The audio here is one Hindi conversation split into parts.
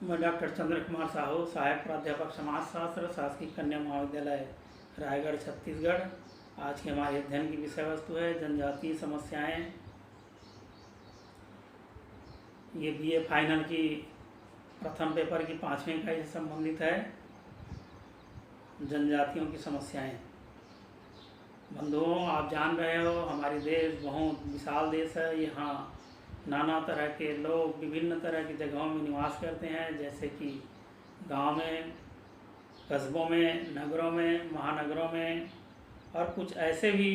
मैं डॉक्टर चंद्र कुमार साहू, सहायक प्राध्यापक समाजशास्त्र, शासकीय कन्या महाविद्यालय रायगढ़ छत्तीसगढ़। आज के हमारे अध्ययन की विषय वस्तु है जनजातीय समस्याएं। ये बीए फाइनल की प्रथम पेपर की 5वीं इकाई से संबंधित है। जनजातियों की समस्याएं। बंधुओं, आप जान रहे हो हमारी देश बहुत विशाल देश है। यहाँ नाना तरह के लोग विभिन्न तरह की जगहों में निवास करते हैं, जैसे कि गांव में, कस्बों में, नगरों में, महानगरों में, और कुछ ऐसे भी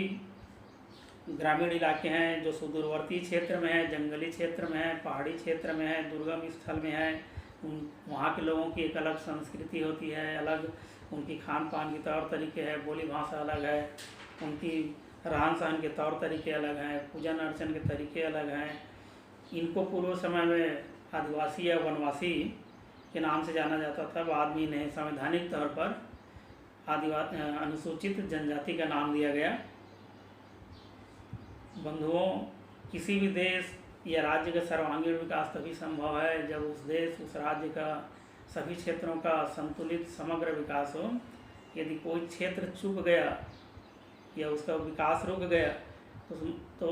ग्रामीण इलाके हैं जो सुदूरवर्ती क्षेत्र में है, जंगली क्षेत्र में है, पहाड़ी क्षेत्र में है, दुर्गम स्थल में है। वहाँ के लोगों की एक अलग संस्कृति होती है, अलग उनकी खान पान के तौर तरीके हैं, बोली भाषा अलग है, उनकी रहन सहन के तौर तरीके अलग हैं, पूजन अर्चन के तरीके अलग हैं। इनको पूर्व समय में आदिवासी या वनवासी के नाम से जाना जाता था। बाद में इन्हें संवैधानिक तौर पर अनुसूचित जनजाति का नाम दिया गया। बंधुओं, किसी भी देश या राज्य का सर्वांगीण विकास तभी संभव है जब उस देश, उस राज्य का सभी क्षेत्रों का संतुलित समग्र विकास हो। यदि कोई क्षेत्र चूक गया या उसका विकास रुक गया तो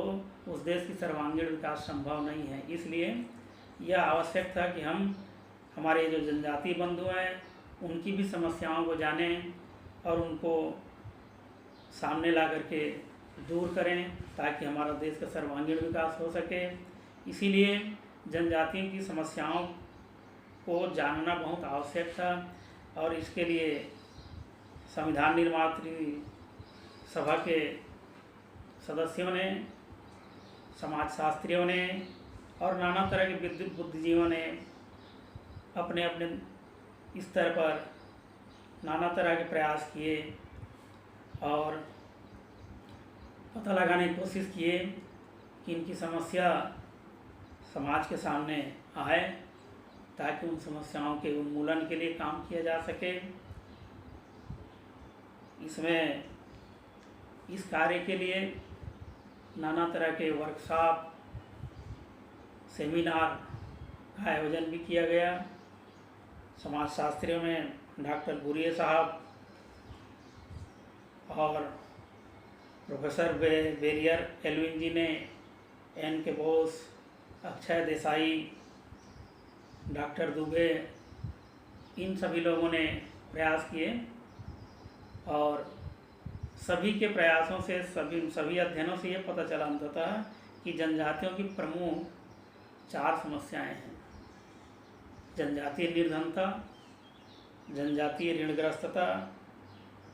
उस देश की सर्वांगीण विकास संभव नहीं है। इसलिए यह आवश्यक था कि हम हमारे जो जनजातीय बंधु हैं उनकी भी समस्याओं को जानें और उनको सामने ला करके दूर करें, ताकि हमारा देश का सर्वांगीण विकास हो सके। इसीलिए जनजातियों की समस्याओं को जानना बहुत आवश्यक था, और इसके लिए संविधान निर्मात्री सभा के सदस्यों ने, समाजशास्त्रियों ने और नाना तरह के बुद्धिजीवियों ने अपने अपने स्तर पर नाना तरह के प्रयास किए और पता लगाने की कोशिश किए कि इनकी समस्या समाज के सामने आए, ताकि उन समस्याओं के उन्मूलन के लिए काम किया जा सके। इसमें इस कार्य के लिए नाना तरह के वर्कशॉप, सेमिनार का आयोजन भी किया गया। समाजशास्त्रियों में डॉक्टर गुरिये साहब और प्रोफेसर बेरियर एल्विन जी ने, एन के बोस, अक्षय देसाई, डॉक्टर दुबे, इन सभी लोगों ने प्रयास किए, और सभी के प्रयासों से, सभी अध्ययनों से ये पता चला अंततः कि जनजातियों की प्रमुख 4 समस्याएं हैं। जनजातीय निर्धनता, जनजातीय ऋणग्रस्तता,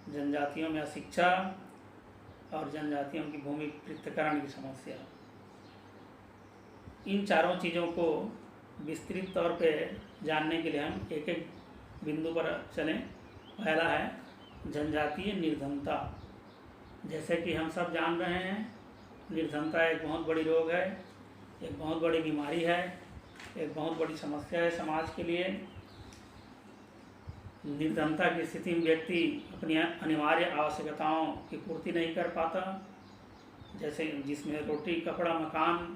जनजातियों में अशिक्षा और जनजातियों की भूमि पृथक्करण की समस्या। इन चारों चीज़ों को विस्तृत तौर पे जानने के लिए हम एक एक बिंदु पर चलें। पहला है जनजातीय निर्धनता। जैसे कि हम सब जान रहे हैं, निर्धनता एक बहुत बड़ी रोग है, एक बहुत बड़ी बीमारी है, एक बहुत बड़ी समस्या है समाज के लिए। निर्धनता की स्थिति में व्यक्ति अपनी अनिवार्य आवश्यकताओं की पूर्ति नहीं कर पाता, जैसे जिसमें रोटी, कपड़ा, मकान,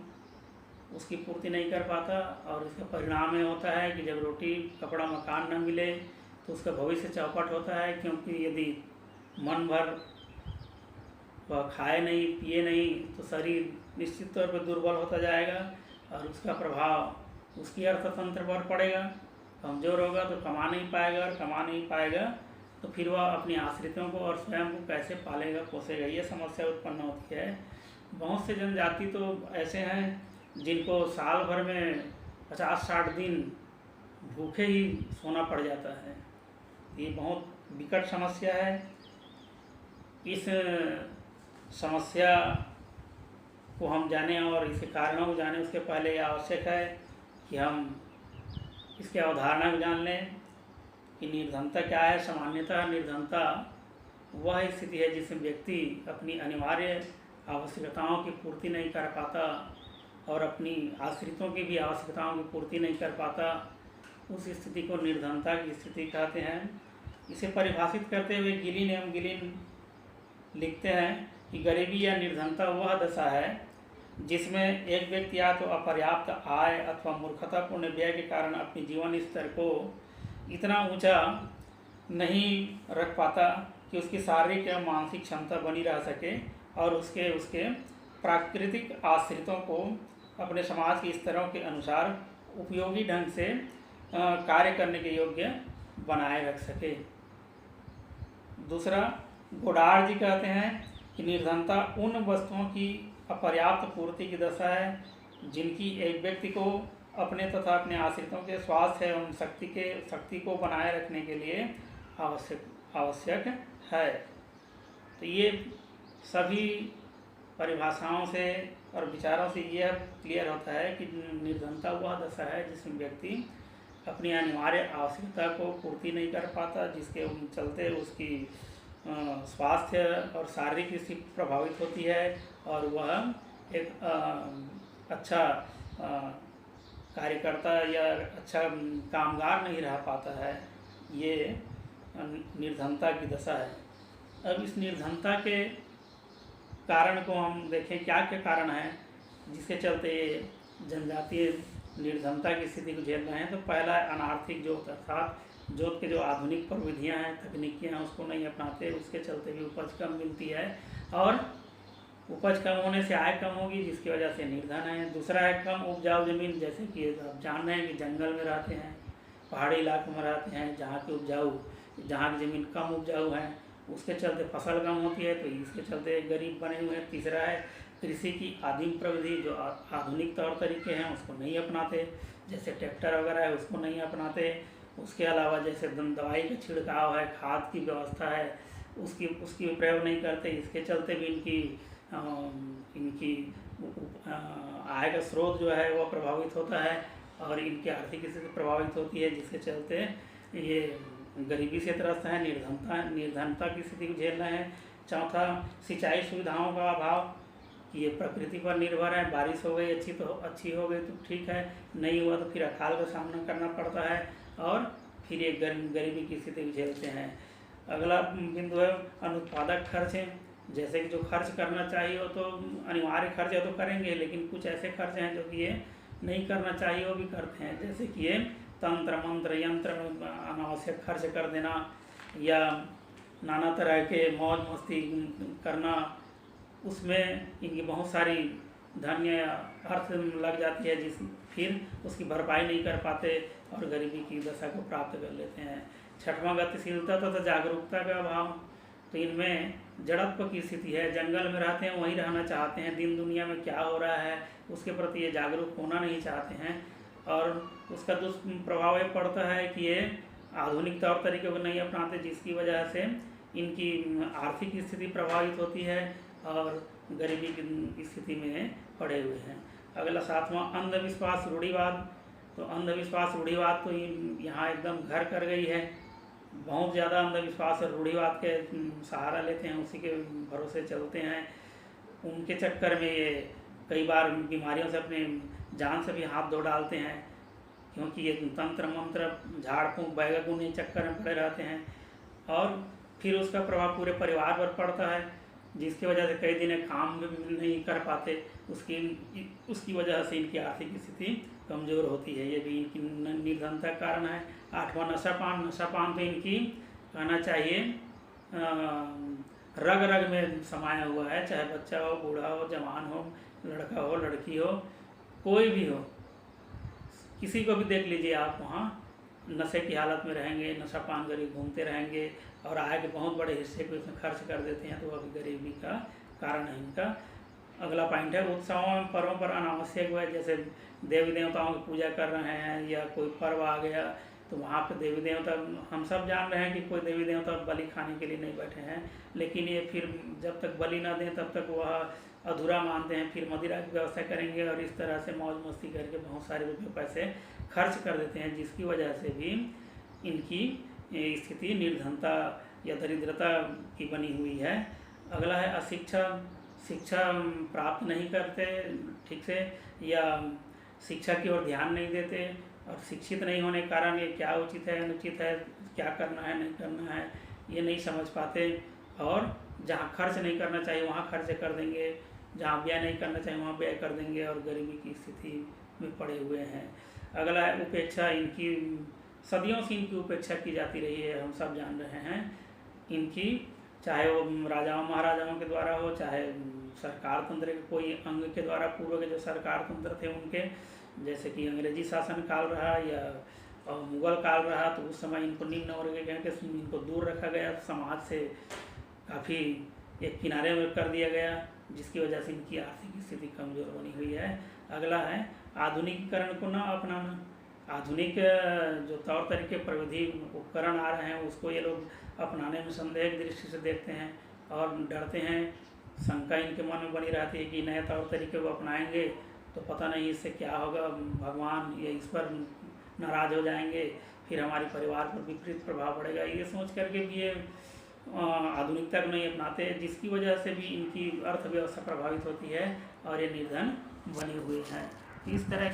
उसकी पूर्ति नहीं कर पाता। और इसका परिणाम ये होता है कि जब रोटी, कपड़ा, मकान न मिले तो उसका भविष्य चौपट होता है, क्योंकि यदि मन भर वह खाए नहीं, पिए नहीं तो शरीर निश्चित तौर पर दुर्बल होता जाएगा, और उसका प्रभाव उसकी अर्थतंत्र पर पड़ेगा। कमज़ोर होगा तो कमा नहीं पाएगा, और कमा नहीं पाएगा तो फिर वह अपने आश्रितों को और स्वयं को कैसे पालेगा, पोसेगा। ये समस्या उत्पन्न होती है। बहुत से जनजाति तो ऐसे हैं जिनको साल भर में 50-60 दिन भूखे ही सोना पड़ जाता है। ये बहुत विकट समस्या है। इस समस्या को हम जानें और इसके कारणों को जानें, उसके पहले यह आवश्यक है कि हम इसके अवधारणा को जान लें कि निर्धनता क्या है। सामान्यतः निर्धनता वह स्थिति है जिसमें व्यक्ति अपनी अनिवार्य आवश्यकताओं की पूर्ति नहीं कर पाता और अपनी आश्रितों की भी आवश्यकताओं की पूर्ति नहीं कर पाता। उस स्थिति को निर्धनता की स्थिति कहते हैं। इसे परिभाषित करते हुए गिलिन लिखते हैं कि गरीबी या निर्धनता वह दशा है जिसमें एक व्यक्ति या तो अपर्याप्त आय अथवा मूर्खतापूर्ण व्यय के कारण अपनी जीवन स्तर को इतना ऊंचा नहीं रख पाता कि उसकी शारीरिक या मानसिक क्षमता बनी रह सके और उसके उसके प्राकृतिक आश्रितों को अपने समाज के स्तरों के अनुसार उपयोगी ढंग से कार्य करने के योग्य बनाए रख सके। दूसरा, गोडार जी कहते हैं कि निर्धनता उन वस्तुओं की अपर्याप्त पूर्ति की दशा है जिनकी एक व्यक्ति को अपने तथा अपने आश्रितों के स्वास्थ्य एवं शक्ति को बनाए रखने के लिए आवश्यक है। तो ये सभी परिभाषाओं से और विचारों से यह क्लियर होता है कि निर्धनता वह दशा है जिसमें व्यक्ति अपनी अनिवार्य आवश्यकता को पूर्ति नहीं कर पाता, जिसके चलते उसकी स्वास्थ्य और शारीरिक स्थिति प्रभावित होती है और वह एक अच्छा कार्यकर्ता या अच्छा कामगार नहीं रह पाता है। ये निर्धनता की दशा है। अब इस निर्धनता के कारण को हम देखें, क्या क्या कारण है जिसके चलते जनजातीय निर्धनता की स्थिति को झेल रहे हैं। तो पहला है अनार्थिक जोत, अर्थात जोत के जो आधुनिक प्रविधियां हैं, तकनीकियां हैं, उसको नहीं अपनाते, उसके चलते भी उपज कम मिलती है और उपज कम होने से आय कम होगी, जिसकी वजह से निर्धन है। दूसरा है कम उपजाऊ जमीन, जैसे कि आप जान रहे हैं कि जंगल में रहते हैं, पहाड़ी इलाकों में रहते हैं, जहाँ की ज़मीन कम उपजाऊ है, उसके चलते फसल कम होती है, तो इसके चलते गरीब बने हुए हैं। तीसरा है कृषि की आदिम प्रविधि, जो आधुनिक तौर तरीके हैं उसको नहीं अपनाते, जैसे ट्रैक्टर वगैरह है उसको नहीं अपनाते। उसके अलावा जैसे दवाई का छिड़काव है, खाद की व्यवस्था है, उसकी प्रयोग नहीं करते, इसके चलते भी इनकी आय का स्रोत जो है वो प्रभावित होता है और इनकी आर्थिक स्थिति प्रभावित होती है, जिसके चलते ये गरीबी से त्रस्त है, निर्धनता की स्थिति को झेल रहे हैं। चौथा, सिंचाई सुविधाओं का अभाव, कि ये प्रकृति पर निर्भर है, बारिश हो गई अच्छी हो गई तो ठीक है, नहीं हुआ तो फिर अकाल का सामना करना पड़ता है और फिर ये गरीबी की स्थिति को झेलते हैं। अगला बिंदु है अनुत्पादक खर्च है, जैसे कि जो खर्च करना चाहिए वो तो अनिवार्य खर्च है तो करेंगे, लेकिन कुछ ऐसे खर्च हैं जो कि ये नहीं करना चाहिए वो भी करते हैं, जैसे कि ये तंत्र मंत्र यंत्र में अनावश्यक खर्च कर देना या नाना तरह के मौज मस्ती करना, उसमें इनकी बहुत सारी धन या अर्थ लग जाती है, फिर उसकी भरपाई नहीं कर पाते और गरीबी की दशा को प्राप्त कर लेते हैं। छठवां, गतिशीलता तथा जागरूकता का अभाव, तो इनमें जड़त्व की स्थिति है, जंगल में रहते हैं वहीं रहना चाहते हैं, दिन दुनिया में क्या हो रहा है उसके प्रति ये जागरूक होना नहीं चाहते हैं और उसका दुष्प्रभाव ये पड़ता है कि ये आधुनिक तौर तरीके को नहीं अपनाते, जिसकी वजह से इनकी आर्थिक स्थिति प्रभावित होती है और गरीबी की स्थिति में पड़े हुए हैं। अगला सातवां, अंधविश्वास रूढ़िवाद, तो अंधविश्वास रूढ़िवाद तो यहाँ एकदम घर कर गई है, बहुत ज़्यादा अंधविश्वास और रूढ़िवाद के सहारा लेते हैं, उसी के भरोसे चलते हैं। उनके चक्कर में ये कई बार बीमारियों से अपने जान से भी हाथ धो डालते हैं, क्योंकि ये तंत्र मंत्र झाड़ फूँक बैगुन के चक्कर में पड़े रहते हैं और फिर उसका प्रभाव पूरे परिवार पर पड़ता है, जिसकी वजह से कई दिन काम भी नहीं कर पाते, उसकी वजह से इनकी आर्थिक स्थिति कमज़ोर होती है, ये भी इनकी निर्धनता कारण है। आठवां, नशापान तो इनकी कहना चाहिए रग रग में समाया हुआ है, चाहे बच्चा हो, बूढ़ा हो, जवान हो, लड़का हो, लड़की हो, कोई भी हो, किसी को भी देख लीजिए आप, वहाँ नशे की हालत में रहेंगे, नशापान करके घूमते रहेंगे और आय के बहुत बड़े हिस्से को इसमें खर्च कर देते हैं, तो अभी गरीबी का कारण है इनका। अगला पॉइंट है उत्सवों में पर्वों पर अनावश्यक हुआ, जैसे देवी देवताओं की पूजा कर रहे हैं या कोई पर्व आ गया तो वहाँ पे देवी देवता, हम सब जान रहे हैं कि कोई देवी देवता बलि खाने के लिए नहीं बैठे हैं, लेकिन ये फिर जब तक बलि ना दें तब तक वह अधूरा मानते हैं, फिर मदिरा की व्यवस्था करेंगे और इस तरह से मौज मस्ती करके बहुत सारे रुपये पैसे खर्च कर देते हैं, जिसकी वजह से भी इनकी स्थिति निर्धनता या दरिद्रता की बनी हुई है। अगला है अशिक्षा, शिक्षा प्राप्त नहीं करते ठीक से या शिक्षा की ओर ध्यान नहीं देते और शिक्षित नहीं होने के कारण ये क्या उचित है अनुचित है, क्या करना है नहीं करना है ये नहीं समझ पाते और जहाँ खर्च नहीं करना चाहिए वहाँ खर्च कर देंगे, जहाँ व्यय नहीं करना चाहिए वहाँ व्यय कर देंगे और गरीबी की स्थिति में पड़े हुए हैं। अगला है उपेक्षा। इनकी सदियों से इनकी उपेक्षा की जाती रही है, हम सब जान रहे हैं। इनकी चाहे वो राजाओं महाराजाओं के द्वारा हो, चाहे सरकार तंत्र के कोई अंग के द्वारा, पूर्व के जो सरकार तंत्र थे उनके, जैसे कि अंग्रेजी शासन काल रहा या मुगल काल रहा, तो उस समय इनको निम्न वर्ग के इनको दूर रखा गया, समाज से काफ़ी एक किनारे में कर दिया गया, जिसकी वजह से इनकी आर्थिक स्थिति कमज़ोर बनी हुई है। अगला है आधुनिकीकरण को न अपनाना। आधुनिक जो तौर तरीके प्रविधि उपकरण आ रहे हैं उसको ये लोग अपनाने में संदेह की दृष्टि से देखते हैं और डरते हैं। शंका इनके मन में बनी रहती है कि नए तौर तरीके को अपनाएंगे तो पता नहीं इससे क्या होगा, भगवान या इस पर नाराज़ हो जाएंगे, फिर हमारे परिवार पर विपरीत प्रभाव पड़ेगा। ये सोच करके भी ये आधुनिकता को नहीं अपनाते, जिसकी वजह से भी इनकी अर्थव्यवस्था प्रभावित होती है और ये निर्धन बनी हुई है। इस तरह